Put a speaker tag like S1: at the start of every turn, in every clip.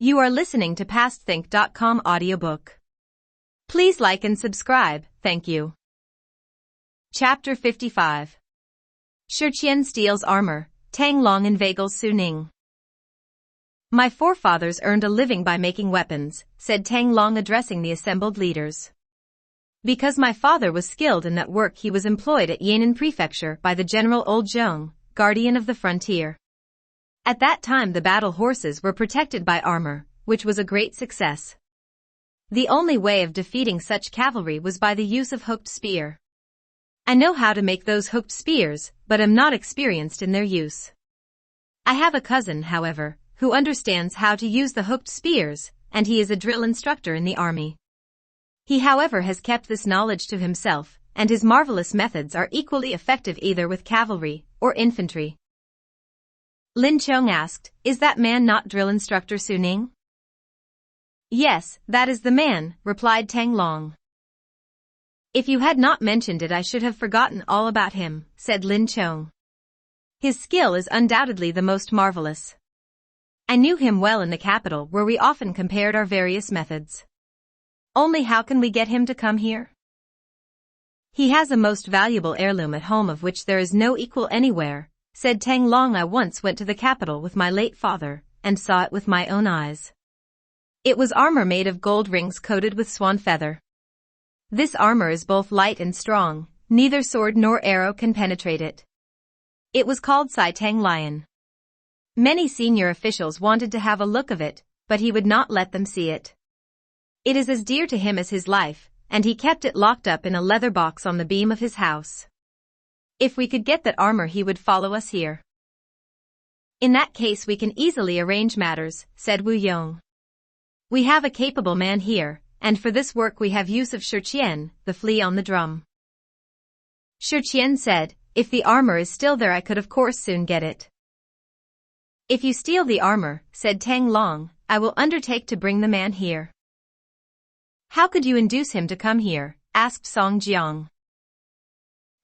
S1: You are listening to PastThink.com audiobook. Please like and subscribe, thank you. Chapter 55. Shiqian steals armor, Tang Long inveigles Su Ning. My forefathers earned a living by making weapons, said Tang Long addressing the assembled leaders. Because my father was skilled in that work, he was employed at Yan'an Prefecture by the General Old Zhong, guardian of the frontier. At that time the battle horses were protected by armor, which was a great success. The only way of defeating such cavalry was by the use of hooked spear. I know how to make those hooked spears, but am not experienced in their use. I have a cousin, however, who understands how to use the hooked spears, and he is a drill instructor in the army. He, however, has kept this knowledge to himself, and his marvelous methods are equally effective either with cavalry or infantry. Lin Chong asked, "Is that man not drill instructor Su Ning?" "Yes, that is the man," replied Tang Long. "If you had not mentioned it I should have forgotten all about him," said Lin Chong. "His skill is undoubtedly the most marvelous. I knew him well in the capital where we often compared our various methods. Only how can we get him to come here? He has a most valuable heirloom at home of which there is no equal anywhere," said Tang Long. "I once went to the capital with my late father, and saw it with my own eyes. It was armor made of gold rings coated with swan feather. This armor is both light and strong, neither sword nor arrow can penetrate it. It was called Sai Tang Lion. Many senior officials wanted to have a look of it, but he would not let them see it. It is as dear to him as his life, and he kept it locked up in a leather box on the beam of his house. If we could get that armor he would follow us here." "In that case we can easily arrange matters," said Wu Yong. "We have a capable man here, and for this work we have use of Shiqian, the flea on the drum." Shiqian said, "If the armor is still there I could of course soon get it." "If you steal the armor," said Tang Long, "I will undertake to bring the man here." "How could you induce him to come here?" asked Song Jiang.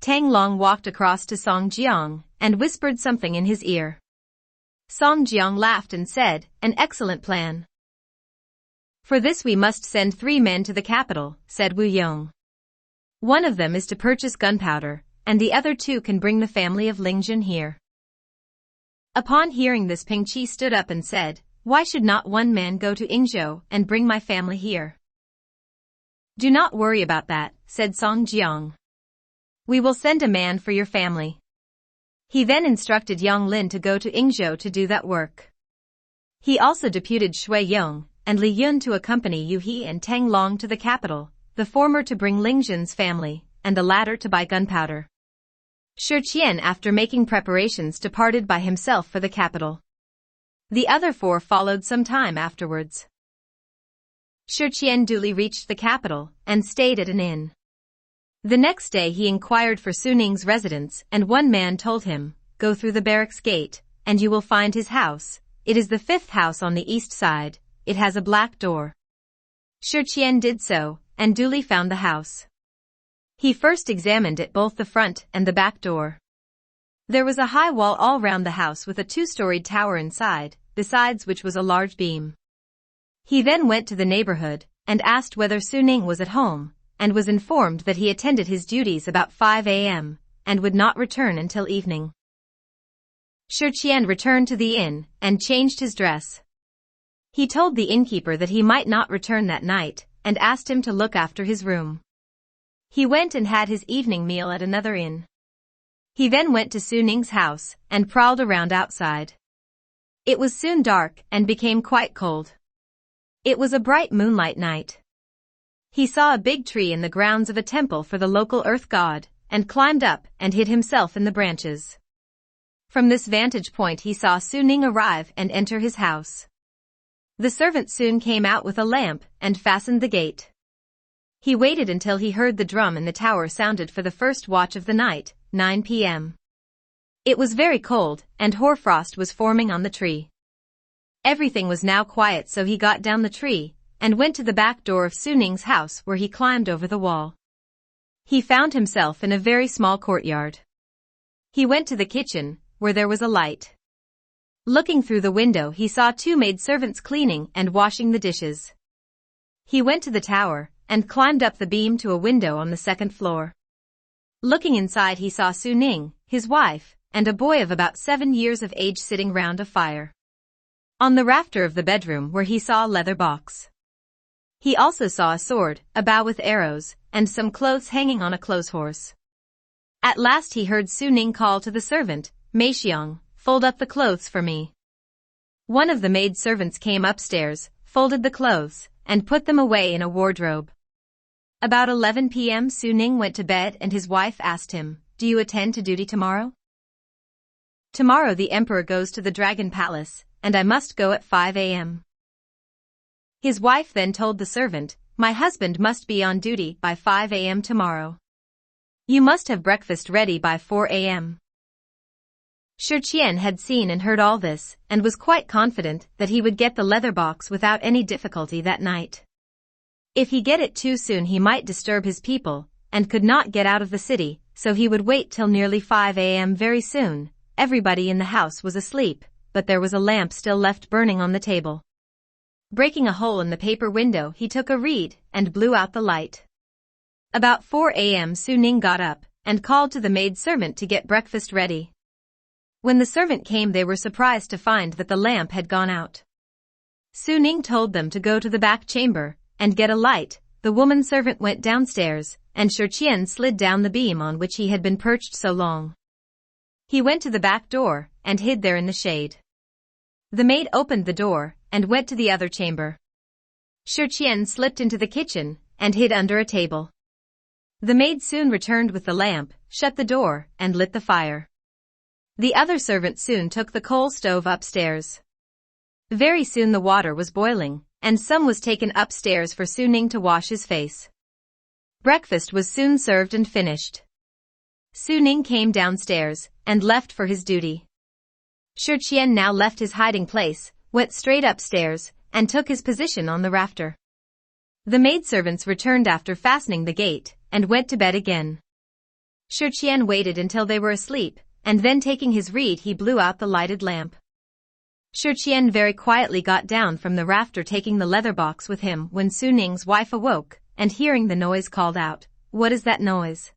S1: Tang Long walked across to Song Jiang and whispered something in his ear. Song Jiang laughed and said, "An excellent plan." "For this we must send 3 men to the capital," said Wu Yong. "One of them is to purchase gunpowder, and the other 2 can bring the family of Lingjun here." Upon hearing this, Ping Qi stood up and said, "Why should not one man go to Yingzhou and bring my family here?" "Do not worry about that," said Song Jiang. "We will send a man for your family." He then instructed Yang Lin to go to Yingzhou to do that work. He also deputed Shui Yong and Li Yun to accompany Yu He and Tang Long to the capital, the former to bring Lingjun's family, and the latter to buy gunpowder. Shiqian, after making preparations, departed by himself for the capital. The other 4 followed some time afterwards. Shiqian duly reached the capital and stayed at an inn. The next day he inquired for Su Ning's residence, and one man told him, "Go through the barracks gate, and you will find his house. It is the 5th house on the east side. It has a black door." Shiqian did so, and duly found the house. He first examined it, both the front and the back door. There was a high wall all round the house with a 2-storied tower inside, besides which was a large beam. He then went to the neighborhood and asked whether Su Ning was at home, and was informed that he attended his duties about 5 a.m. and would not return until evening. Shiqian returned to the inn and changed his dress. He told the innkeeper that he might not return that night and asked him to look after his room. He went and had his evening meal at another inn. He then went to Su Ning's house and prowled around outside. It was soon dark and became quite cold. It was a bright moonlight night. He saw a big tree in the grounds of a temple for the local earth god, and climbed up and hid himself in the branches. From this vantage point he saw Su Ning arrive and enter his house. The servant soon came out with a lamp and fastened the gate. He waited until he heard the drum in the tower sounded for the first watch of the night, 9 p.m. It was very cold, and hoarfrost was forming on the tree. Everything was now quiet, so he got down the tree and went to the back door of Su Ning's house, where he climbed over the wall. He found himself in a very small courtyard. He went to the kitchen, where there was a light. Looking through the window, he saw two maidservants cleaning and washing the dishes. He went to the tower and climbed up the beam to a window on the second floor. Looking inside, he saw Su Ning, his wife, and a boy of about 7 years of age sitting round a fire. On the rafter of the bedroom where he saw a leather box. He also saw a sword, a bow with arrows, and some clothes hanging on a clothes horse. At last he heard Su Ning call to the servant, "Mei Xiang, fold up the clothes for me." One of the maid servants came upstairs, folded the clothes, and put them away in a wardrobe. About 11 p.m. Su Ning went to bed and his wife asked him, "Do you attend to duty tomorrow?" "Tomorrow the emperor goes to the Dragon Palace, and I must go at 5 a.m. His wife then told the servant, "My husband must be on duty by 5 a.m. tomorrow. You must have breakfast ready by 4 a.m. Shi Qian had seen and heard all this, and was quite confident that he would get the leather box without any difficulty that night. If he get it too soon he might disturb his people, and could not get out of the city, so he would wait till nearly 5 a.m. Very soon, everybody in the house was asleep, but there was a lamp still left burning on the table. Breaking a hole in the paper window, he took a reed and blew out the light. About 4 a.m. Su Ning got up and called to the maid-servant to get breakfast ready. When the servant came, they were surprised to find that the lamp had gone out. Su Ning told them to go to the back chamber and get a light. The woman servant went downstairs, and Shi Qian slid down the beam on which he had been perched so long. He went to the back door and hid there in the shade. The maid opened the door and went to the other chamber. Shi Qian slipped into the kitchen and hid under a table. The maid soon returned with the lamp, shut the door, and lit the fire. The other servant soon took the coal stove upstairs. Very soon the water was boiling, and some was taken upstairs for Su Ning to wash his face. Breakfast was soon served and finished. Su Ning came downstairs and left for his duty. Shi Qian now left his hiding place, went straight upstairs, and took his position on the rafter. The maidservants returned after fastening the gate, and went to bed again. Shi Qian waited until they were asleep, and then taking his reed he blew out the lighted lamp. Shi Qian very quietly got down from the rafter, taking the leather box with him, when Su Ning's wife awoke, and hearing the noise called out, "What is that noise?"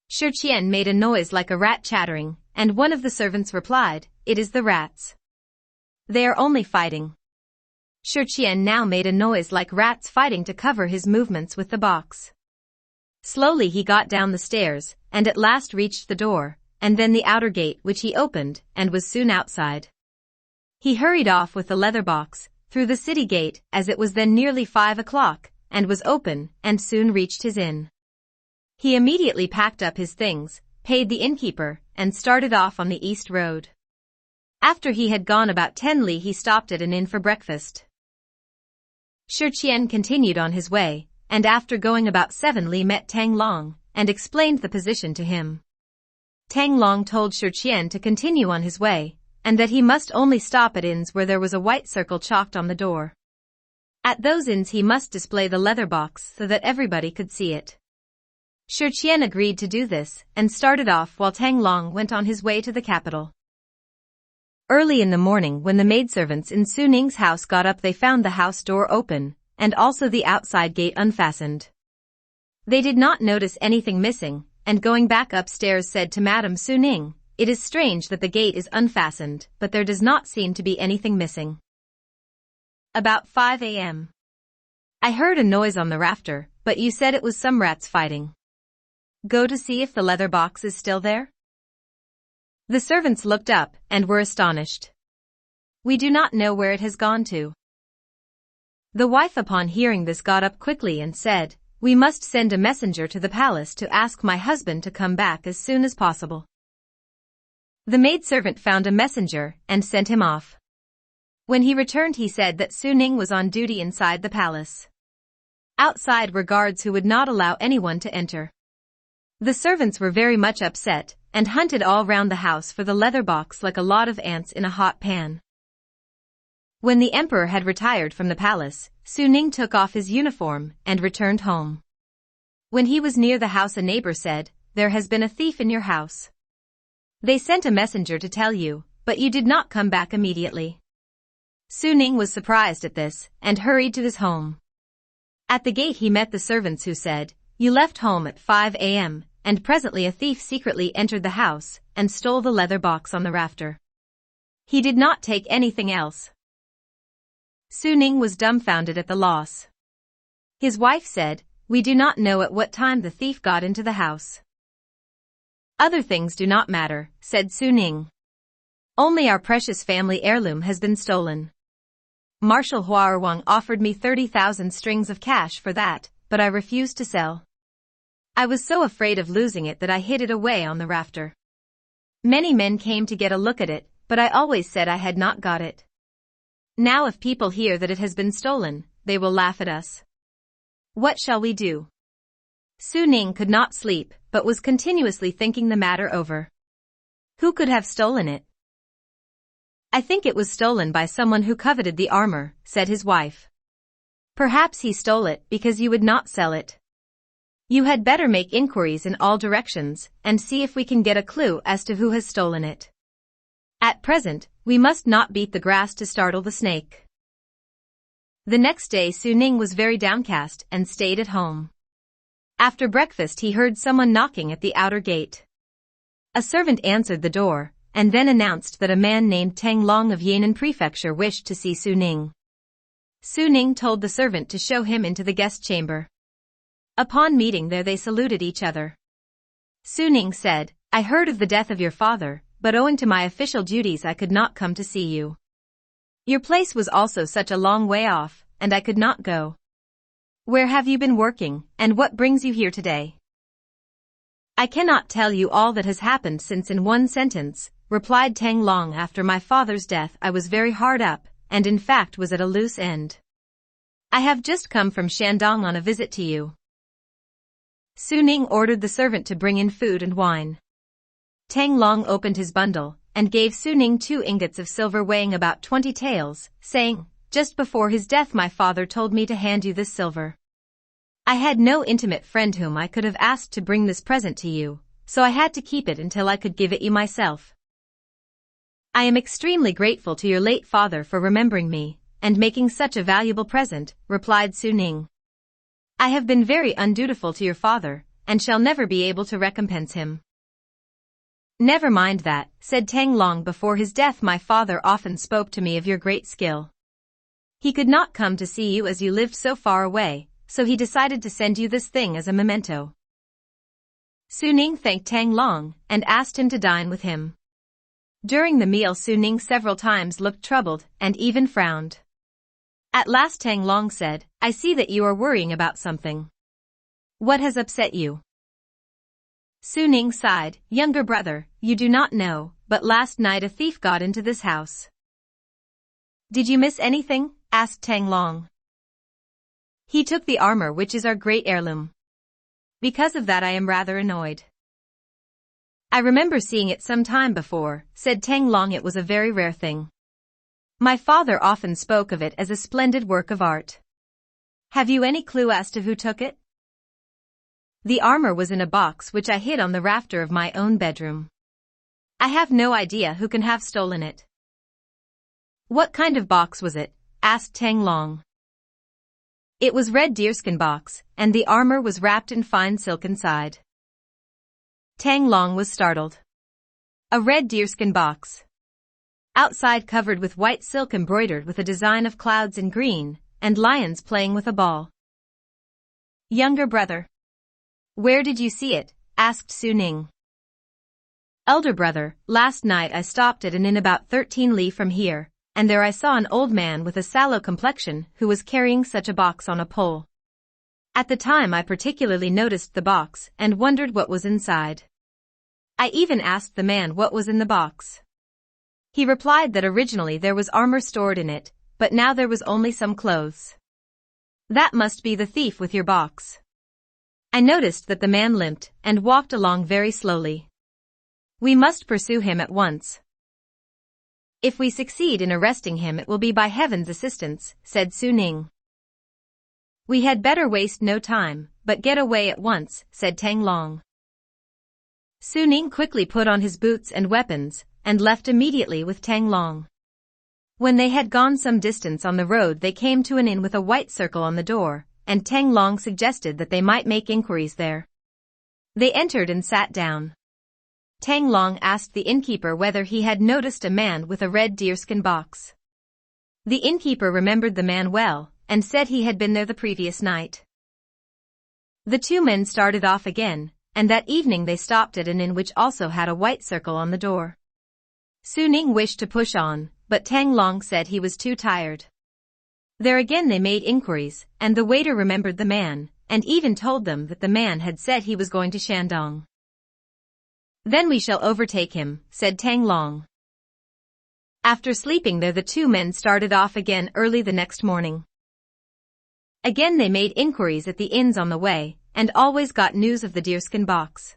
S1: Shi Qian made a noise like a rat chattering, and one of the servants replied, "It is the rats. They are only fighting." Shi Qian now made a noise like rats fighting to cover his movements with the box. Slowly he got down the stairs, and at last reached the door, and then the outer gate, which he opened, and was soon outside. He hurried off with the leather box, through the city gate, as it was then nearly 5 o'clock, and was open, and soon reached his inn. He immediately packed up his things, paid the innkeeper, and started off on the east road. After he had gone about 10 li he stopped at an inn for breakfast. Shi Qian continued on his way, and after going about 7 li met Tang Long, and explained the position to him. Tang Long told Shi Qian to continue on his way, and that he must only stop at inns where there was a white circle chalked on the door. At those inns he must display the leather box so that everybody could see it. Shi Qian agreed to do this, and started off while Tang Long went on his way to the capital. Early in the morning, when the maidservants in Su Ning's house got up, they found the house door open, and also the outside gate unfastened. They did not notice anything missing, and going back upstairs said to Madame Su Ning, "It is strange that the gate is unfastened, but there does not seem to be anything missing." About 5 a.m. "I heard a noise on the rafter, but you said it was some rats fighting. Go to see if the leather box is still there?" The servants looked up and were astonished. "We do not know where it has gone to." The wife upon hearing this got up quickly and said, "We must send a messenger to the palace to ask my husband to come back as soon as possible." The maidservant found a messenger and sent him off. When he returned he said that Su Ning was on duty inside the palace. Outside were guards who would not allow anyone to enter. The servants were very much upset, and hunted all round the house for the leather box like a lot of ants in a hot pan. When the emperor had retired from the palace, Su Ning took off his uniform and returned home. When he was near the house, a neighbor said, "There has been a thief in your house. They sent a messenger to tell you, but you did not come back immediately." Su Ning was surprised at this, and hurried to his home. At the gate he met the servants who said, "You left home at 5 a.m., and presently a thief secretly entered the house, and stole the leather box on the rafter. He did not take anything else." Su Ning was dumbfounded at the loss. His wife said, "We do not know at what time the thief got into the house." "Other things do not matter," said Su Ning. "Only our precious family heirloom has been stolen. Marshal Huarwang offered me 30,000 strings of cash for that, but I refused to sell. I was so afraid of losing it that I hid it away on the rafter. Many men came to get a look at it, but I always said I had not got it. Now if people hear that it has been stolen, they will laugh at us. What shall we do?" Su Ning could not sleep, but was continuously thinking the matter over. Who could have stolen it? "I think it was stolen by someone who coveted the armor," said his wife. "Perhaps he stole it because you would not sell it. You had better make inquiries in all directions, and see if we can get a clue as to who has stolen it. At present, we must not beat the grass to startle the snake." The next day Su Ning was very downcast and stayed at home. After breakfast he heard someone knocking at the outer gate. A servant answered the door, and then announced that a man named Tang Long of Yan'an Prefecture wished to see Su Ning. Su Ning told the servant to show him into the guest chamber. Upon meeting there they saluted each other. Su Ning said, "I heard of the death of your father, but owing to my official duties I could not come to see you. Your place was also such a long way off, and I could not go. Where have you been working, and what brings you here today?" "I cannot tell you all that has happened since in one sentence," replied Tang Long. "After my father's death I was very hard up, and in fact was at a loose end. I have just come from Shandong on a visit to you." Su Ning ordered the servant to bring in food and wine. Tang Long opened his bundle, and gave Su Ning 2 ingots of silver weighing about 20 taels, saying, "Just before his death my father told me to hand you this silver. I had no intimate friend whom I could have asked to bring this present to you, so I had to keep it until I could give it you myself. I am extremely grateful to your late father for remembering me, and making such a valuable present," replied Su Ning. "I have been very undutiful to your father, and shall never be able to recompense him." "Never mind that," said Tang Long. "Before his death my father often spoke to me of your great skill. He could not come to see you as you lived so far away, so he decided to send you this thing as a memento." Su Ning thanked Tang Long, and asked him to dine with him. During the meal Su Ning several times looked troubled, and even frowned. At last Tang Long said, "I see that you are worrying about something. What has upset you?" Su Ning sighed, "Younger brother, you do not know, but last night a thief got into this house." "Did you miss anything?" asked Tang Long. "He took the armor, which is our great heirloom. Because of that I am rather annoyed." "I remember seeing it some time before," said Tang Long. "It was a very rare thing. My father often spoke of it as a splendid work of art. Have you any clue as to who took it?" "The armor was in a box which I hid on the rafter of my own bedroom. I have no idea who can have stolen it." "What kind of box was it?" asked Tang Long. "It was red deerskin box, and the armor was wrapped in fine silk inside." Tang Long was startled. A red deerskin box. Outside covered with white silk embroidered with a design of clouds in green, and lions playing with a ball. "Younger brother, where did you see it?" asked Su Ning. "Elder brother, last night I stopped at an inn about 13 li from here, and there I saw an old man with a sallow complexion who was carrying such a box on a pole. At the time I particularly noticed the box and wondered what was inside. I even asked the man what was in the box. He replied that originally there was armor stored in it, but now there was only some clothes. That must be the thief with your box." I noticed that the man limped and walked along very slowly. "We must pursue him at once. If we succeed in arresting him it will be by heaven's assistance," said Su Ning. "We had better waste no time, but get away at once," said Tang Long. Su Ning quickly put on his boots and weapons, and left immediately with Tang Long. When they had gone some distance on the road they came to an inn with a white circle on the door, and Tang Long suggested that they might make inquiries there. They entered and sat down. Tang Long asked the innkeeper whether he had noticed a man with a red deerskin box. The innkeeper remembered the man well, and said he had been there the previous night. The two men started off again, and that evening they stopped at an inn which also had a white circle on the door. Su Ning wished to push on, but Tang Long said he was too tired. There again they made inquiries, and the waiter remembered the man, and even told them that the man had said he was going to Shandong. Then we shall overtake him, said Tang Long. After sleeping there the two men started off again early the next morning. Again they made inquiries at the inns on the way, and always got news of the deerskin box.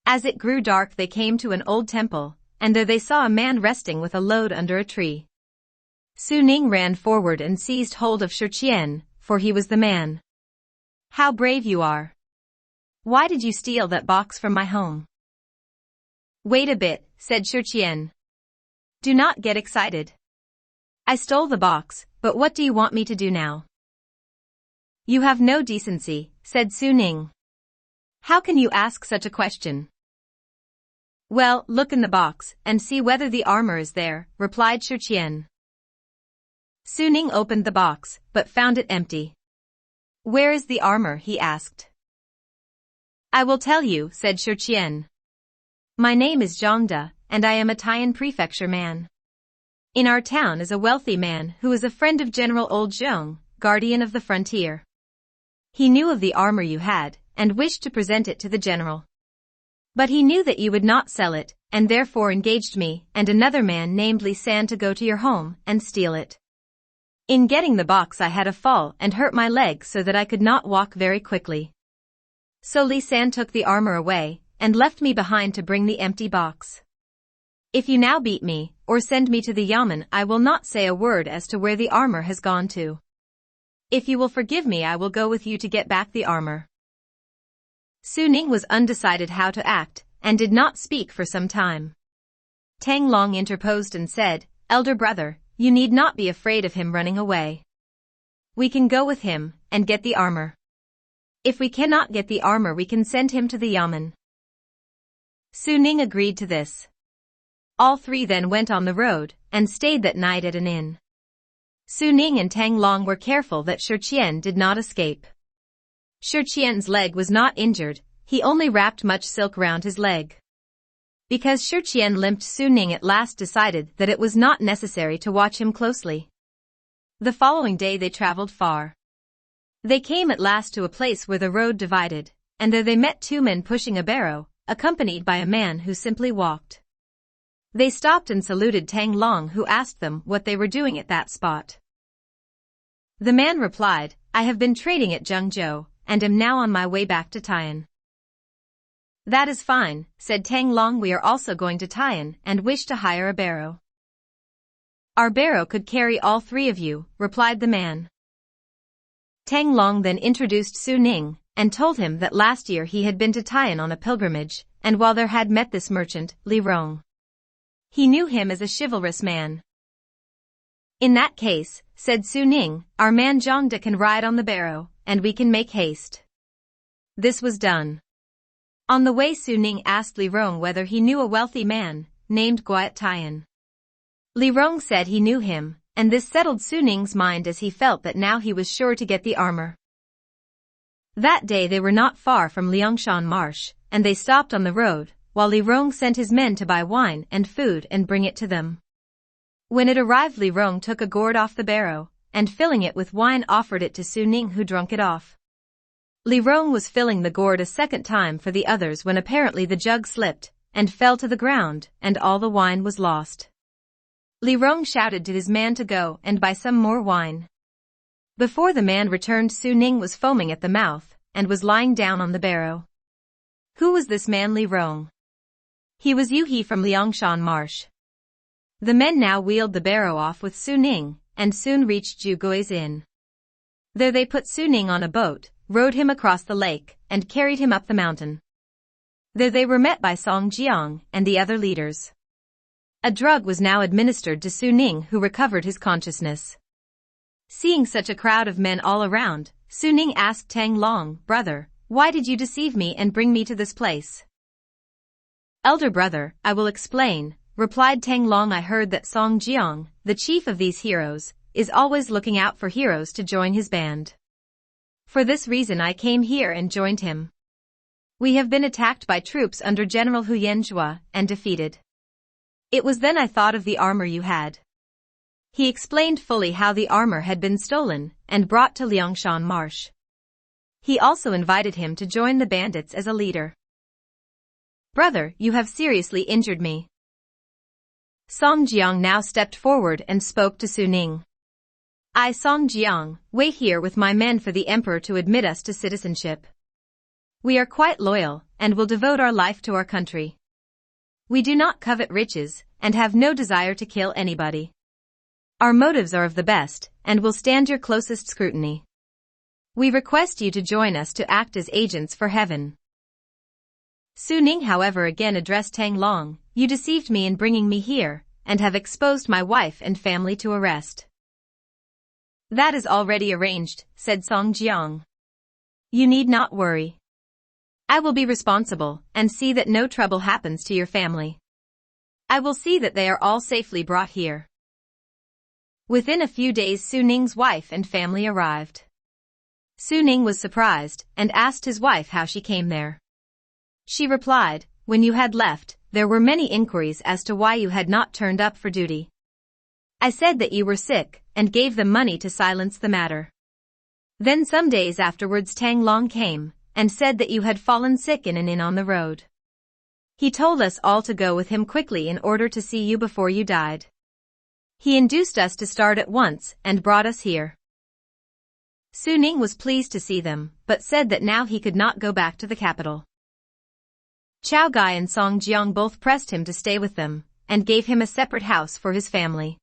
S1: As it grew dark they came to an old temple, and there they saw a man resting with a load under a tree. Su Ning ran forward and seized hold of Shi Qian, for he was the man. How brave you are! Why did you steal that box from my home? Wait a bit, said Shi Qian. Do not get excited. I stole the box, but what do you want me to do now? You have no decency, said Su Ning. How can you ask such a question? Well, look in the box, and see whether the armor is there, replied Shi Qian. Su Ning opened the box, but found it empty. Where is the armor? He asked. I will tell you, said Shi Qian. My name is Zhang De, and I am a Taiyan prefecture man. In our town is a wealthy man who is a friend of General Old Zhong, guardian of the frontier. He knew of the armor you had, and wished to present it to the general. But he knew that you would not sell it, and therefore engaged me and another man named Li San to go to your home and steal it. In getting the box I had a fall and hurt my leg so that I could not walk very quickly. So Li San took the armor away, and left me behind to bring the empty box. If you now beat me, or send me to the yamen I will not say a word as to where the armor has gone to. If you will forgive me I will go with you to get back the armor. Su Ning was undecided how to act, and did not speak for some time. Tang Long interposed and said, Elder brother, you need not be afraid of him running away. We can go with him, and get the armor. If we cannot get the armor we can send him to the yamen. Su Ning agreed to this. All three then went on the road, and stayed that night at an inn. Su Ning and Tang Long were careful that Shi Qian did not escape. Shi Qian's leg was not injured, he only wrapped much silk round his leg. Because Shi Qian limped Su Ning at last decided that it was not necessary to watch him closely. The following day they traveled far. They came at last to a place where the road divided, and there they met two men pushing a barrow, accompanied by a man who simply walked. They stopped and saluted Tang Long who asked them what they were doing at that spot. The man replied, I have been trading at Zhengzhou, and am now on my way back to Taiyan. That is fine, said Tang Long, we are also going to Taiyan and wish to hire a barrow. Our barrow could carry all three of you, replied the man. Tang Long then introduced Su Ning, and told him that last year he had been to Taiyan on a pilgrimage, and while there had met this merchant, Li Rong. He knew him as a chivalrous man. In that case, said Su Ning, our man Zhang De can ride on the barrow, and we can make haste. This was done. On the way Su Ning asked Li Rong whether he knew a wealthy man, named Guat Taiyan. Li Rong said he knew him, and this settled Su Ning's mind as he felt that now he was sure to get the armor. That day they were not far from Liangshan Marsh, and they stopped on the road, while Li Rong sent his men to buy wine and food and bring it to them. When it arrived Li Rong took a gourd off the barrow, and filling it with wine offered it to Su Ning who drank it off. Li Rong was filling the gourd a second time for the others when apparently the jug slipped, and fell to the ground, and all the wine was lost. Li Rong shouted to his man to go and buy some more wine. Before the man returned Su Ning was foaming at the mouth, and was lying down on the barrow. Who was this man Li Rong? He was Yu He from Liangshan Marsh. The men now wheeled the barrow off with Su Ning, and soon reached Zhu Gui's inn. There they put Su Ning on a boat, rowed him across the lake, and carried him up the mountain. There they were met by Song Jiang and the other leaders. A drug was now administered to Su Ning, who recovered his consciousness. Seeing such a crowd of men all around, Su Ning asked Tang Long, "Brother, why did you deceive me and bring me to this place?" "Elder brother, I will explain," replied Tang Long. "I heard that Song Jiang, the chief of these heroes, is always looking out for heroes to join his band. For this reason I came here and joined him. We have been attacked by troops under General Hu Yanzhua and defeated. It was then I thought of the armor you had." He explained fully how the armor had been stolen and brought to Liangshan Marsh. He also invited him to join the bandits as a leader. "Brother, you have seriously injured me." Song Jiang now stepped forward and spoke to Su Ning. "I, Song Jiang, wait here with my men for the emperor to admit us to citizenship. We are quite loyal and will devote our life to our country. We do not covet riches and have no desire to kill anybody. Our motives are of the best and will stand your closest scrutiny. We request you to join us to act as agents for heaven." Su Ning, however, again addressed Tang Long. "You deceived me in bringing me here and have exposed my wife and family to arrest." "That is already arranged," said Song Jiang. "You need not worry. I will be responsible and see that no trouble happens to your family. I will see that they are all safely brought here." Within a few days Su Ning's wife and family arrived. Su Ning was surprised and asked his wife how she came there. She replied, "When you had left, there were many inquiries as to why you had not turned up for duty. I said that you were sick and gave them money to silence the matter. Then some days afterwards Tang Long came and said that you had fallen sick in an inn on the road. He told us all to go with him quickly in order to see you before you died. He induced us to start at once and brought us here." Su Ning was pleased to see them, but said that now he could not go back to the capital. Chao Gai and Song Jiang both pressed him to stay with them and gave him a separate house for his family.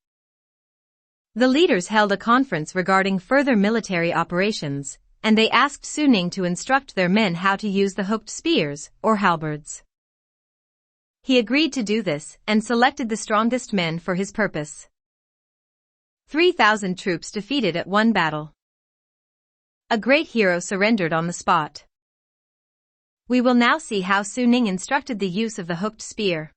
S1: The leaders held a conference regarding further military operations, and they asked Su Ning to instruct their men how to use the hooked spears, or halberds. He agreed to do this and selected the strongest men for his purpose. 3,000 troops defeated at one battle. A great hero surrendered on the spot. We will now see how Su Ning instructed the use of the hooked spear.